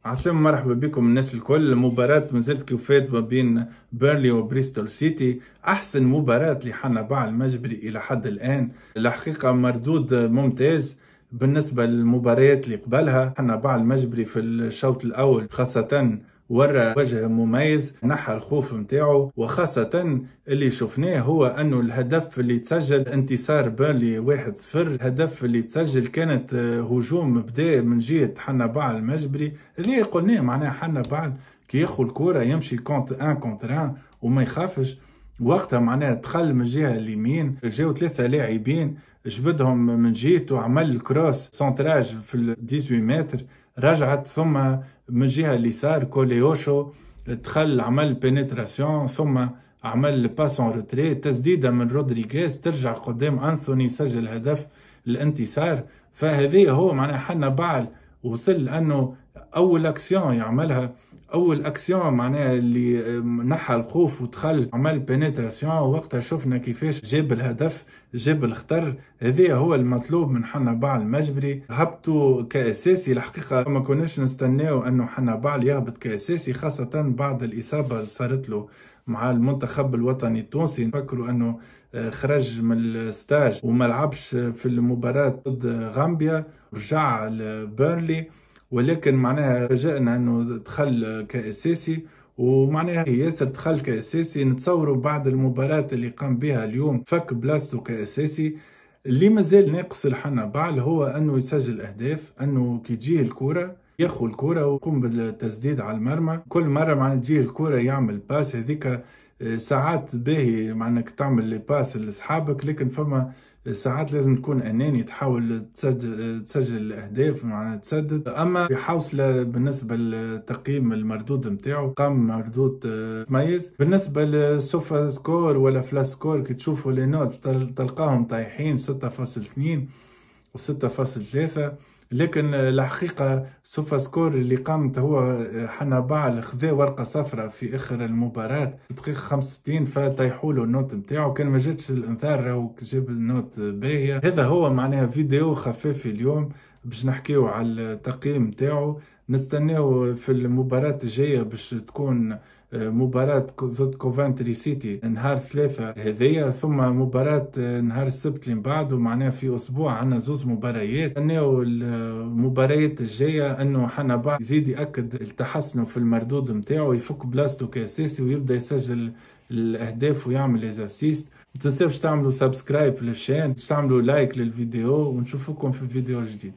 عسلامة، مرحبا بكم الناس الكل. مباراة مازالت كيفات ما بين بيرلي وبريستول سيتي، أحسن مباراة لحنبع المجبري إلى حد الآن. الحقيقة مردود ممتاز بالنسبة للمباريات اللي قبلها. حنبع المجبري في الشوط الأول خاصة ورى وجه مميز، نحى الخوف متاعه، وخاصة اللي شفناه هو أنه الهدف اللي تسجل انتصار بيرلي 1-0. الهدف اللي تسجل كانت هجوم بدا من جهة حنبع المجبري اللي قلناه معناها حنبع كي ياخذ الكرة يمشي كونت ان كونتر ان وما يخافش. وقتها معناها دخل من الجهة اليمين، جاو 3 لاعبين جبدهم من جهته، عمل كروس سونتراج في 18 متر، رجعت ثم من الجهة اليسار كوليوشو دخل عمل بينيتراسيون، ثم عمل باسون روتري، تسديدة من رودريغيز ترجع قدام أنثوني سجل هدف الانتصار. فهذه هو معناها حنبع وصل لأنه أول أكسيون يعملها، أول أكسيون معناها اللي نحى الخوف ودخل عمل بينيتراسيون، وقتها شفنا كيفاش جاب الهدف، جاب الخطر. هذا هو المطلوب من حنبع المجبري. هبطوا كأساسي، الحقيقة ما كناش نستناو أنه حنبع يهبط كأساسي، خاصة بعد الإصابة صارت له مع المنتخب الوطني التونسي. نفكروا أنه خرج من الستاج وما لعبش في المباراة ضد غامبيا، رجع لبيرلي، ولكن معناها فاجأنا انه دخل كأساسي، ومعناها ياسر دخل كأساسي. نتصوروا بعد المباراة اللي قام بها اليوم فك بلاستو كأساسي. اللي مازال ناقص الحنبع هو انه يسجل اهداف، انه كي تجيه الكرة ياخذ الكرة ويقوم بالتسديد على المرمى. كل مرة معناها تجيه الكرة يعمل باس، هذيك ساعات باهي معناك تعمل لي باس لاصحابك، لكن فما ساعات لازم تكون اناني تحاول تسجل الاهداف معناها تسدد. اما بحوصله بالنسبه للتقييم المردود نتاعو، قام مردود مميز. بالنسبه للسوفا سكور ولا فلاش سكور كي تشوفوا لي نوت تلقاهم طايحين 6.2 و 6.3، لكن الحقيقة سوفا سكور اللي قامت هو حنبع خذا ورقة صفراء في آخر المباراة في دقيقة 65، فطيحوا له النوت نتاعو. كان ما جاتش الانذار راهو جاب النوت باهية. هذا هو معناها فيديو خفيف اليوم باش نحكيو على التقييم نتاعو. نستناو في المباراة الجاية باش تكون مباراة ضد كوفنتري سيتي نهار 3 هذيا، ثم مباراة نهار السبت اللي من بعده. معناها في أسبوع عنا 2 مباريات. نستناو المباريات الجاية أنه حنبع يزيد يأكد التحسن في المردود نتاعو، يفك بلاستو كأساسي ويبدأ يسجل الأهداف ويعمل ليزاسيست. متنساوش تعملوا سبسكرايب للشان، تعملوا لايك للفيديو، ونشوفكم في فيديو جديد.